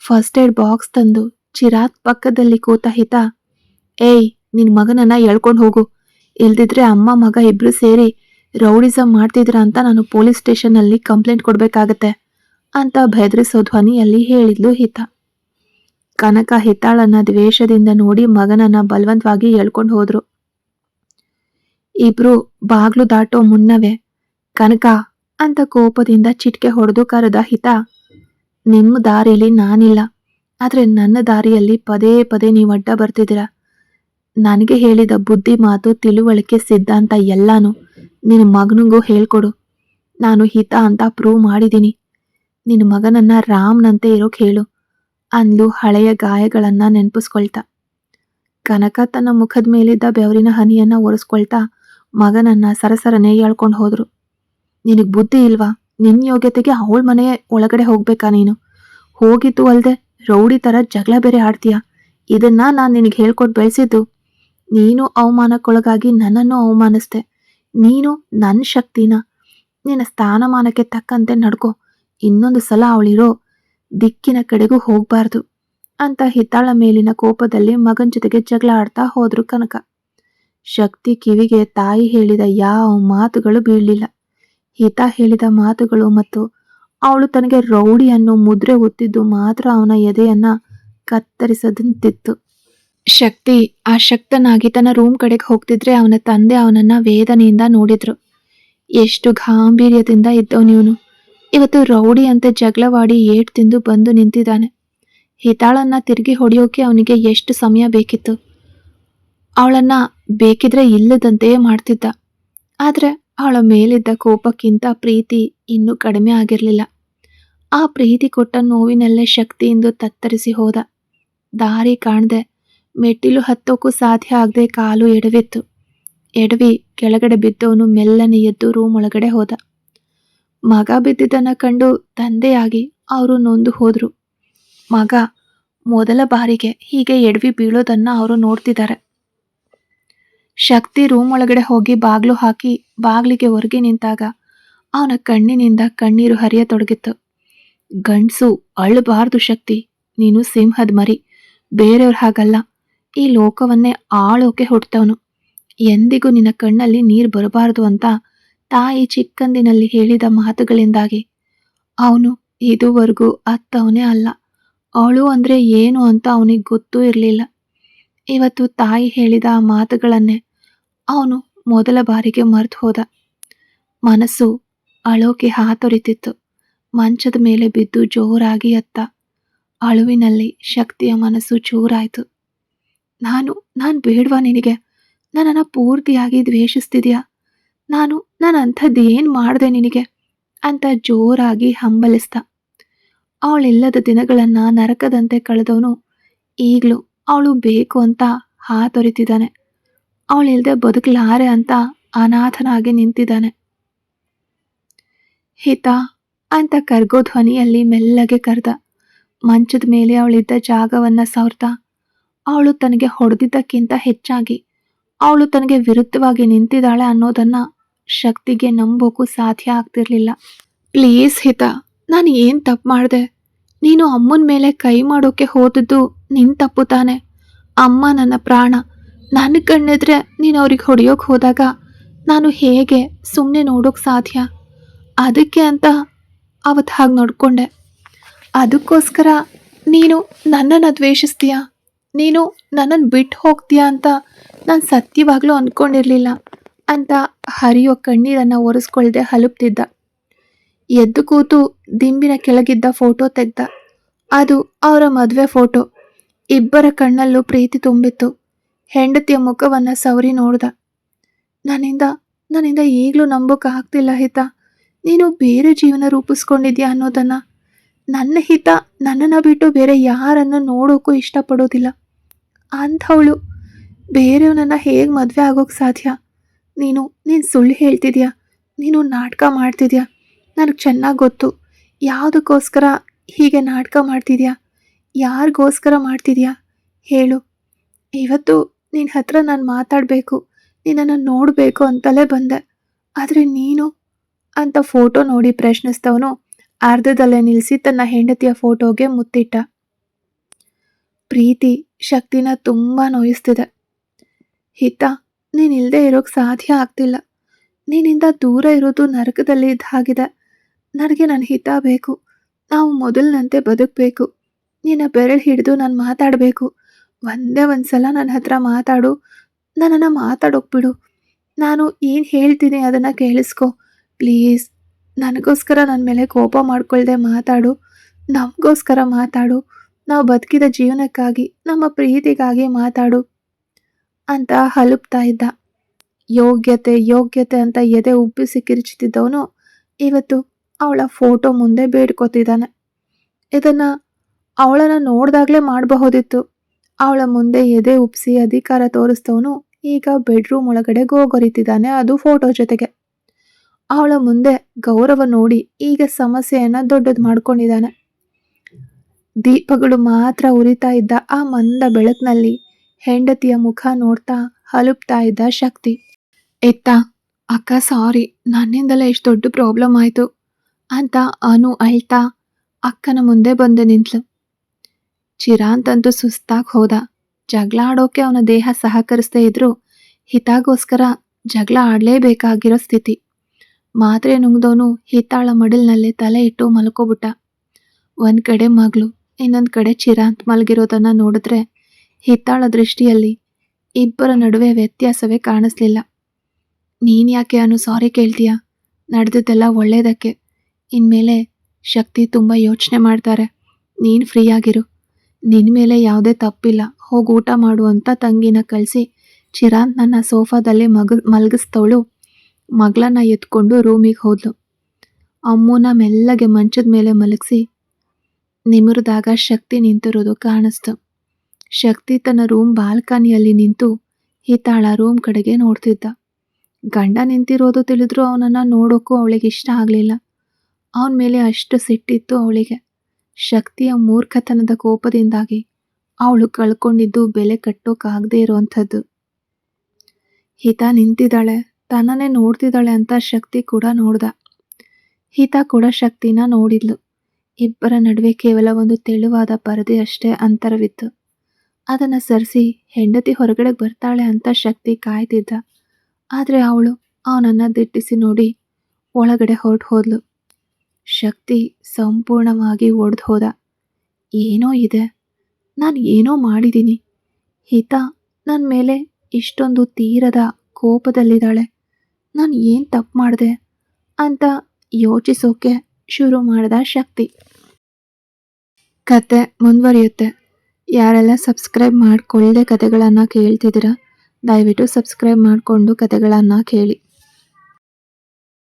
ಫಸ್ಟ್ ಏಡ್ ಬಾಕ್ಸ್ ತಂದು ಚಿರಾತ್ ಪಕ್ಕದಲ್ಲಿ ಕೂತ ಹಿತ, ಏಯ್ ನಿನ್ ಮಗನನ್ನ ಎಳ್ಕೊಂಡು ಹೋಗು, ಇಲ್ದಿದ್ರೆ ಅಮ್ಮ ಮಗ ಇಬ್ರು ಸೇರಿ ರೌಡಿಸಂ ಮಾಡ್ತಿದ್ರ ಅಂತ ನಾನು ಪೊಲೀಸ್ ಸ್ಟೇಷನ್ನಲ್ಲಿ ಕಂಪ್ಲೇಂಟ್ ಕೊಡ್ಬೇಕಾಗತ್ತೆ ಅಂತ ಬೆದರಿಸೋ ಧ್ವನಿಯಲ್ಲಿ ಹೇಳಿದ್ಲು ಹಿತ. ಕನಕ ಹಿತಾಳನ್ನ ದ್ವೇಷದಿಂದ ನೋಡಿ ಮಗನನ್ನ ಬಲವಂತವಾಗಿ ಎಳ್ಕೊಂಡು ಹೋದ್ರು. ಇಬ್ರು ಬಾಗ್ಲು ದಾಟೋ ಮುನ್ನವೇ ಕನಕ ಅಂತ ಕೋಪದಿಂದ ಚಿಟ್ಕೆ ಹೊಡೆದು ಕರೆದ ಹಿತ, ನಿಮ್ಮ ದಾರಿಲಿ ನಾನಿಲ್ಲ, ಆದ್ರೆ ನನ್ನ ದಾರಿಯಲ್ಲಿ ಪದೇ ಪದೇ ನೀವು ಅಡ್ಡ ಬರ್ತಿದ್ದೀರ. ನನಗೆ ಹೇಳಿದ ಬುದ್ಧಿ ಮಾತು ತಿಳುವಳಿಕೆ ಸಿದ್ಧಾಂತ ಎಲ್ಲಾನು ನಿನ್ನ ಮಗನಿಗೂ ಹೇಳ್ಕೊಡು. ನಾನು ಹಿತ ಅಂತ ಪ್ರೂವ್ ಮಾಡಿದ್ದೀನಿ. ನಿನ್ನ ಮಗನನ್ನ ರಾಮ್ನಂತೆ ಇರೋಕ್ ಹೇಳು ಅಂದ್ಲು ಹಳೆಯ ಗಾಯಗಳನ್ನ ನೆನಪಿಸ್ಕೊಳ್ತಾ. ಕನಕ ತನ್ನ ಮುಖದ ಮೇಲಿದ್ದ ಬೆವರಿನ ಹನಿಯನ್ನ ಒರೆಸ್ಕೊಳ್ತಾ ಮಗನನ್ನ ಸರಸರನೆ ಎಳ್ಕೊಂಡು ಹೋದ್ರು. ನಿನಗ್ ಬುದ್ಧಿ ಇಲ್ವಾ? ನಿನ್ನ ಯೋಗ್ಯತೆಗೆ ಅವಳ ಮನೆ ಒಳಗಡೆ ಹೋಗ್ಬೇಕಾ ನೀನು? ಹೋಗಿದ್ದು ಅಲ್ದೆ ರೌಡಿ ಥರ ಜಗಳ ಬೇರೆ ಆಡ್ತೀಯ. ಇದನ್ನ ನಾನು ನಿನಗೆ ಹೇಳ್ಕೊಟ್ಟು ಬೆಳೆಸಿದ್ದು. ನೀನು ಅವಮಾನಕ್ಕೊಳಗಾಗಿ ನನ್ನನ್ನು ಅವಮಾನಿಸ್ದೆ. ನೀನು ನನ್ನ ಶಕ್ತಿನ ನಿನ್ನ ಸ್ಥಾನಮಾನಕ್ಕೆ ತಕ್ಕಂತೆ ನಡ್ಕೊ. ಇನ್ನೊಂದು ಸಲ ಅವಳಿರೋ ದಿಕ್ಕಿನ ಕಡೆಗೂ ಹೋಗಬಾರ್ದು ಅಂತ ಹಿತಾಳ ಮೇಲಿನ ಕೋಪದಲ್ಲಿ ಮಗನ ಜೊತೆಗೆ ಜಗಳ ಆಡ್ತಾ ಹೋದ್ರು ಕನಕ. ಶಕ್ತಿ ಕಿವಿಗೆ ತಾಯಿ ಹೇಳಿದ ಯಾವ ಮಾತುಗಳು ಬೀಳಲಿಲ್ಲ. ಹಿತ ಹೇಳಿದ ಮಾತುಗಳು ಮತ್ತು ಅವಳು ತನಗೆ ರೌಡಿ ಅನ್ನೋ ಮುದ್ರೆ ಒತ್ತಿದ್ದು ಮಾತ್ರ ಅವನ ಎದೆಯನ್ನ ಕತ್ತರಿಸದಂತಿತ್ತು. ಶಕ್ತಿ ಆ ಶಕ್ತನಾಗಿ ತನ್ನ ರೂಮ್ ಕಡೆಗೆ ಹೋಗ್ತಿದ್ರೆ ಅವನ ತಂದೆ ಅವನನ್ನ ವೇದನೆಯಿಂದ ನೋಡಿದ್ರು. ಎಷ್ಟು ಗಾಂಭೀರ್ಯದಿಂದ ಇದ್ದವನಿವನು ಇವತ್ತು ರೌಡಿ ಅಂತೆ ಜಗಳವಾಡಿ ಏಟ್ ತಿಂದು ಬಂದು ನಿಂತಿದ್ದಾನೆ. ಹಿತಾಳನ್ನ ತಿರುಗಿ ಹೊಡೆಯೋಕೆ ಅವನಿಗೆ ಎಷ್ಟು ಸಮಯ ಬೇಕಿತ್ತು. ಅವಳನ್ನ ಬೇಕಿದ್ರೆ ಇಲ್ಲದಂತೆಯೇ ಮಾಡ್ತಿದ್ದ. ಆದ್ರೆ ಅವಳ ಮೇಲಿದ್ದ ಕೋಪಕ್ಕಿಂತ ಪ್ರೀತಿ ಇನ್ನೂ ಕಡಿಮೆ ಆಗಿರಲಿಲ್ಲ. ಆ ಪ್ರೀತಿ ಕೊಟ್ಟ ನೋವಿನಲ್ಲೇ ಶಕ್ತಿಯಿಂದ ತತ್ತರಿಸಿ ಹೋದ. ದಾರಿ ಕಾಣದೆ ಮೆಟ್ಟಿಲು ಹತ್ತೋಕ್ಕೂ ಸಾಧ್ಯ ಆಗದೆ ಕಾಲು ಎಡವಿತ್ತು. ಎಡವಿ ಕೆಳಗಡೆ ಬಿದ್ದವನು ಮೆಲ್ಲನೆ ಎದ್ದು ರೂಮ್ ಒಳಗಡೆ ಹೋದ. ಮಗ ಬಿದ್ದಿದ್ದನ್ನ ಕಂಡು ತಂದೆಯಾಗಿ ಅವರು ನೊಂದು ಹೋದ್ರು. ಮಗ ಮೊದಲ ಬಾರಿಗೆ ಹೀಗೆ ಎಡವಿ ಬೀಳೋದನ್ನ ಅವರು ನೋಡ್ತಿದ್ದಾರೆ. ಶಕ್ತಿ ರೂಮ್ ಒಳಗಡೆ ಹೋಗಿ ಬಾಗ್ಲು ಹಾಕಿ ಬಾಗ್ಲಿಗೆ ಹೊರಗೆ ನಿಂತಾಗ ಅವನ ಕಣ್ಣಿನಿಂದ ಕಣ್ಣೀರು ಹರಿಯತೊಡಗಿತ್ತು. ಗಂಡ್ಸು ಅಳಬಾರ್ದು ಶಕ್ತಿ, ನೀನು ಸಿಂಹದ ಮರಿ, ಬೇರೆಯವ್ರ ಹಾಗಲ್ಲ. ಈ ಲೋಕವನ್ನೇ ಆಳೋಕೆ ಹುಟ್ಟವನು. ಎಂದಿಗೂ ನಿನ್ನ ಕಣ್ಣಲ್ಲಿ ನೀರು ಬರಬಾರದು ಅಂತ ತಾಯಿ ಚಿಕ್ಕಂದಿನಲ್ಲಿ ಹೇಳಿದ ಮಾತುಗಳಿಂದಾಗಿ ಅವನು ಇದುವರೆಗೂ ಅತ್ತವನೇ ಅಲ್ಲ. ಅವಳು ಅಂದ್ರೆ ಏನು ಅಂತ ಅವನಿಗೆ ಗೊತ್ತೂ ಇರಲಿಲ್ಲ. ಇವತ್ತು ತಾಯಿ ಹೇಳಿದ ಆ ಮಾತುಗಳನ್ನೇ ಅವನು ಮೊದಲ ಬಾರಿಗೆ ಮರೆತು ಹೋದ. ಮನಸ್ಸು ಅಳೋಕೆ ಹಾತೊರಿತಿತ್ತು. ಮಂಚದ ಮೇಲೆ ಬಿದ್ದು ಜೋರಾಗಿ ಅತ್ತ. ಅಳುವಿನಲ್ಲಿ ಶಕ್ತಿಯ ಮನಸ್ಸು ಚೂರಾಯಿತು. ನಾನು ಬೇಡವಾ ನಿನಗೆ? ನನ್ನನ್ನು ಪೂರ್ತಿಯಾಗಿ ದ್ವೇಷಿಸ್ತಿದ್ಯಾ? ನಾನು ಅಂಥದ್ದೇನು ಮಾಡಿದೆ ನಿನಗೆ ಅಂತ ಜೋರಾಗಿ ಹಂಬಲಿಸ್ದ. ಅವಳಿಲ್ಲದ ದಿನಗಳನ್ನು ನರಕದಂತೆ ಕಳೆದವನು ಈಗಲೂ ಅವಳು ಬೇಕು ಅಂತ ಹಾತೊರಿತಿದ್ದಾನೆ. ಅವಳಿಲ್ಲದೆ ಬದುಕಲಾರೆ ಅಂತ ಅನಾಥನಾಗಿ ನಿಂತಿದ್ದಾನೆ. ಹಿತ ಅಂತ ಕರ್ಗೋ ಧ್ವನಿಯಲ್ಲಿ ಮೆಲ್ಲಗೆ ಕರೆದ. ಮಂಚದ ಮೇಲೆ ಅವಳಿದ್ದ ಜಾಗವನ್ನ ಸವರ್ತಾ ಅವಳು ತನಗೆ ಹೊಡೆದಿದ್ದಕ್ಕಿಂತ ಹೆಚ್ಚಾಗಿ ಅವಳು ತನಗೆ ವಿರುದ್ಧವಾಗಿ ನಿಂತಿದ್ದಾಳೆ ಅನ್ನೋದನ್ನ ಶಕ್ತಿಗೆ ನಂಬೋಕು ಸಾಧ್ಯ ಆಗ್ತಿರ್ಲಿಲ್ಲ. ಪ್ಲೀಸ್ ಹಿತ, ನಾನು ಏನು ತಪ್ಪು ಮಾಡಿದೆ? ನೀನು ಅಮ್ಮನ ಮೇಲೆ ಕೈ ಮಾಡೋಕೆ ಹೋದದ್ದು ನಿನ್ನ ತಪ್ಪು ತಾನೆ. ಅಮ್ಮ ನನ್ನ ಪ್ರಾಣ. ನನ್ನ ಕಣ್ಣೆದ್ರೆ ನೀನು ಅವ್ರಿಗೆ ಹೊಡೆಯೋಕೆ ಹೋದಾಗ ನಾನು ಹೇಗೆ ಸುಮ್ಮನೆ ನೋಡೋಕೆ ಸಾಧ್ಯ? ಅದಕ್ಕೆ ಅಂತ ಅವತ್ತು ಹಾಗೆ ನೋಡ್ಕೊಂಡೆ. ಅದಕ್ಕೋಸ್ಕರ ನೀನು ನನ್ನನ್ನು ದ್ವೇಷಿಸ್ತೀಯಾ? ನೀನು ನನ್ನನ್ನು ಬಿಟ್ಟು ಹೋಗ್ತೀಯಾ ಅಂತ ನಾನು ಸತ್ಯವಾಗ್ಲೂ ಅಂದ್ಕೊಂಡಿರಲಿಲ್ಲ ಅಂತ ಹರಿಯೋ ಕಣ್ಣೀರನ್ನು ಒರೆಸ್ಕೊಳ್ದೆ ಹಲುಪ್ತಿದ್ದ. ಎದ್ದು ಕೂತು ದಿಂಬಿನ ಕೆಳಗಿದ್ದ ಫೋಟೋ ತೆಗ್ದ. ಅದು ಅವರ ಮದುವೆ ಫೋಟೋ. ಇಬ್ಬರ ಕಣ್ಣಲ್ಲೂ ಪ್ರೀತಿ ತುಂಬಿತ್ತು. ಹೆಂಡತಿಯ ಮುಖವನ್ನು ಸವರಿ ನೋಡ್ದ. ನನ್ನಿಂದ ಈಗಲೂ ನಂಬೋಕೆ ಆಗ್ತಿಲ್ಲ ಹಿತ, ನೀನು ಬೇರೆ ಜೀವನ ರೂಪಿಸ್ಕೊಂಡಿದ್ಯಾ ಅನ್ನೋದನ್ನು. ನನ್ನ ಹಿತ ನನ್ನನ್ನು ಬಿಟ್ಟು ಬೇರೆ ಯಾರನ್ನು ನೋಡೋಕ್ಕೂ ಇಷ್ಟಪಡೋದಿಲ್ಲ. ಅಂಥವಳು ಬೇರೆಯವನನ್ನು ಹೇಗೆ ಮದುವೆ ಆಗೋಕ್ಕೆ ಸಾಧ್ಯ? ನೀನು ಸುಳ್ಳು ಹೇಳ್ತಿದ್ಯಾ? ನೀನು ನಾಟಕ ಮಾಡ್ತಿದ್ಯಾ? ನನಗೆ ಚೆನ್ನಾಗಿ ಗೊತ್ತು. ಯಾವುದಕ್ಕೋಸ್ಕರ ಹೀಗೆ ನಾಟಕ ಮಾಡ್ತಿದ್ಯಾ? ಯಾರಿಗೋಸ್ಕರ ಮಾಡ್ತಿದ್ಯಾ ಹೇಳು. ಇವತ್ತು ನಿನ್ನ ಹತ್ರ ನಾನು ಮಾತಾಡಬೇಕು, ನಿನ್ನನ್ನು ನೋಡಬೇಕು ಅಂತಲೇ ಬಂದೆ. ಆದರೆ ನೀನು ಅಂತ ಫೋಟೋ ನೋಡಿ ಪ್ರಶ್ನಿಸ್ತವನು ಅರ್ಧದಲ್ಲೇ ನಿಲ್ಲಿಸಿ ತನ್ನ ಹೆಂಡತಿಯ ಫೋಟೋಗೆ ಮುತ್ತಿಟ್ಟ. ಪ್ರೀತಿ ಶಕ್ತಿನ ತುಂಬ ನೋಯಿಸ್ತಿದೆ. ಹಿತ, ನೀನಿಲ್ಲದೆ ಇರೋಕ್ಕೆ ಸಾಧ್ಯ ಆಗ್ತಿಲ್ಲ. ನೀನಿಂದ ದೂರ ಇರೋದು ನರಕದಲ್ಲಿ ಇದ್ದ ಹಾಗಿದೆ. ನನಗೆ ನನ್ನ ಹಿತ ಬೇಕು. ನಾವು ಮೊದಲಿನಂತೆ ಬದುಕಬೇಕು. ನಿನ್ನ ಬೆರಳು ಹಿಡಿದು ನಾನು ಮಾತಾಡಬೇಕು. ಒಂದೇ ಒಂದು ಸಲ ನನ್ನ ಹತ್ರ ಮಾತಾಡು. ನನ್ನನ್ನು ಮಾತಾಡೋಕ್ಬಿಡು. ನಾನು ಏನು ಹೇಳ್ತೀನಿ ಅದನ್ನು ಕೇಳಿಸ್ಕೊ ಪ್ಲೀಸ್. ನನಗೋಸ್ಕರ ನನ್ನ ಮೇಲೆ ಕೋಪ ಮಾಡ್ಕೊಳ್ದೆ ಮಾತಾಡು. ನಮಗೋಸ್ಕರ ಮಾತಾಡು. ನಾವು ಬದುಕಿದ ಜೀವನಕ್ಕಾಗಿ, ನಮ್ಮ ಪ್ರೀತಿಗಾಗಿ ಮಾತಾಡು ಅಂತ ಹಲುಪ್ತಾ ಇದ್ದ. ಯೋಗ್ಯತೆ ಅಂತ ಎದೆ ಉಬ್ಬಿಸಿ ಕಿರಿಚುತ್ತಿದ್ದವನು ಇವತ್ತು ಅವಳ ಫೋಟೋ ಮುಂದೆ ಬೇಡ್ಕೊತಿದ್ದಾನೆ. ಇದನ್ನು ಅವಳನ್ನು ನೋಡಿದಾಗಲೇ ಮಾಡಬಹುದಿತ್ತು. ಅವಳ ಮುಂದೆ ಎದೆ ಉಬ್ಬಿಸಿ ಅಧಿಕಾರ ತೋರಿಸ್ತವನು ಈಗ ಬೆಡ್ರೂಮ್ ಒಳಗಡೆ ಗೋಗೊರಿತಿದ್ದಾನೆ, ಅದು ಫೋಟೋ ಜೊತೆಗೆ. ಅವಳ ಮುಂದೆ ಗೌರವ ನೋಡಿ ಈಗ ಸಮಸ್ಯೆಯನ್ನು ದೊಡ್ಡದು ಮಾಡ್ಕೊಂಡಿದ್ದಾನೆ. ದೀಪಗಳು ಮಾತ್ರ ಉರಿತಾ ಇದ್ದ ಆ ಮಂದ ಬೆಳಕಿನಲ್ಲಿ ಹೆಂಡತಿಯ ಮುಖ ನೋಡ್ತಾ ಹಲುಬ್ತಾ ಇದ್ದ ಶಕ್ತಿ. ಎತ್ತ, ಅಕ್ಕ ಸಾರಿ, ನನ್ನಿಂದಲೇ ಇಷ್ಟು ದೊಡ್ಡ ಪ್ರಾಬ್ಲಮ್ ಆಯ್ತು ಅಂತ ಅನು ಅಳ್ತಾ ಅಕ್ಕನ ಮುಂದೆ ಬಂದು ನಿಂತ್ಲು. ಚಿರಾಂತ್ ಅಂತೂ ಸುಸ್ತಾಗಿ ಹೋದ. ಜಗಳ ಆಡೋಕೆ ಅವನ ದೇಹ ಸಹಕರಿಸದೇ ಇದ್ರೂ ಹಿತಾಗೋಸ್ಕರ ಜಗಳ ಆಡಲೇಬೇಕಾಗಿರೋ ಸ್ಥಿತಿ. ಮಾತ್ರೆ ನುಂಗ್ದವನು ಹಿತಾಳ ಮಡಿಲ್ನಲ್ಲೇ ತಲೆ ಇಟ್ಟು ಮಲ್ಕೋಬಿಟ್ಟ. ಒಂದ್ ಕಡೆ ಮಗಳು, ಇನ್ನೊಂದ್ ಕಡೆ ಚಿರಾಂತ್ ಮಲಗಿರೋದನ್ನ ನೋಡಿದ್ರೆ ಹಿತಾಳ ದೃಷ್ಟಿಯಲ್ಲಿ ಇಬ್ಬರ ನಡುವೆ ವ್ಯತ್ಯಾಸವೇ ಕಾಣಿಸ್ಲಿಲ್ಲ. ನೀನ್ ಯಾಕೆ ಅನು ಸಾರಿ ಕೇಳ್ತೀಯ? ನಡೆದಿದ್ದೆಲ್ಲ ಒಳ್ಳೇದಕ್ಕೆ. ಇನ್ಮೇಲೆ ಶಕ್ತಿ ತುಂಬ ಯೋಚನೆ ಮಾಡ್ತಾರೆ. ನೀನು ಫ್ರೀ ಆಗಿರು. ನಿನ್ನ ಮೇಲೆ ಯಾವುದೇ ತಪ್ಪಿಲ್ಲ, ಹೋಗಿ ಊಟ ಮಾಡು ಅಂತ ತಂಗಿನ ಕಳಿಸಿ ಚಿರಾಂತ್ ನನ್ನ ಸೋಫಾದಲ್ಲಿ ಮಲಗಿಸ್ತವಳು ಮಗಳನ್ನ ಎತ್ಕೊಂಡು ರೂಮಿಗೆ ಹೋದ್ಲು. ಅಮ್ಮನ ಮೆಲ್ಲಗೆ ಮಂಚದ ಮೇಲೆ ಮಲಗಿಸಿ ನಿಮಿರಿದಾಗ ಶಕ್ತಿ ನಿಂತಿರೋದು ಕಾಣಿಸ್ತು. ಶಕ್ತಿ ತನ್ನ ರೂಮ್ ಬಾಲ್ಕನಿಯಲ್ಲಿ ನಿಂತು ಹಿತಾಳ ರೂಮ್ ಕಡೆಗೆ ನೋಡ್ತಿದ್ದ. ಗಂಡ ನಿಂತಿರೋದು ತಿಳಿದ್ರೂ ಅವನನ್ನು ನೋಡೋಕ್ಕೂ ಅವಳಿಗೆ ಇಷ್ಟ ಆಗಲಿಲ್ಲ. ಅವನ ಮೇಲೆ ಅಷ್ಟು ಸಿಟ್ಟಿತ್ತು ಅವಳಿಗೆ. ಶಕ್ತಿಯ ಮೂರ್ಖತನದ ಕೋಪದಿಂದಾಗಿ ಅವಳು ಕಳ್ಕೊಂಡಿದ್ದು ಬೆಲೆ ಕಟ್ಟೋಕ್ಕಾಗದೇ ಇರೋವಂಥದ್ದು. ಹಿತ ನಿಂತಿದ್ದಾಳೆ, ತನ್ನನ್ನೇ ನೋಡ್ತಿದ್ದಾಳೆ ಅಂತ ಶಕ್ತಿ ಕೂಡ ನೋಡ್ದ. ಹಿತ ಕೂಡ ಶಕ್ತಿನ ನೋಡಿದ್ಲು. ಇಬ್ಬರ ನಡುವೆ ಕೇವಲ ಒಂದು ತೆಳುವಾದ ಪರದೆ ಅಷ್ಟೇ ಅಂತರವಿತ್ತು. ಅದನ್ನು ಸರಿಸಿ ಹೆಂಡತಿ ಹೊರಗಡೆ ಬರ್ತಾಳೆ ಅಂತ ಶಕ್ತಿ ಕಾಯ್ತಿದ್ದ. ಆದರೆ ಅವಳು ಅವನನ್ನು ದಿಟ್ಟಿಸಿ ನೋಡಿ ಒಳಗಡೆ ಹೊರಟು ಹೋದ್ಲು. ಶಕ್ತಿ ಸಂಪೂರ್ಣವಾಗಿ ಒಡೆದು ಹೋದ. ಏನೋ ಇದೆ, ನಾನು ಏನೋ ಮಾಡಿದ್ದೀನಿ. ಹಿತ ನನ್ನ ಮೇಲೆ ಇಷ್ಟೊಂದು ತೀರದ ಕೋಪದಲ್ಲಿದ್ದಾಳೆ. ನಾನು ಏನು ತಪ್ಪು ಮಾಡಿದೆ ಅಂತ ಯೋಚಿಸೋಕೆ ಶುರು ಮಾಡಿದ ಶಕ್ತಿ. ಕತೆ ಮುಂದುವರಿಯುತ್ತೆ. ಯಾರೆಲ್ಲ ಸಬ್ಸ್ಕ್ರೈಬ್ ಮಾಡಿಕೊಳ್ಳದೆ ಕತೆಗಳನ್ನು ಕೇಳ್ತಿದ್ದೀರಾ, ದಯವಿಟ್ಟು ಸಬ್ಸ್ಕ್ರೈಬ್ ಮಾಡಿಕೊಂಡು ಕತೆಗಳನ್ನು ಕೇಳಿ.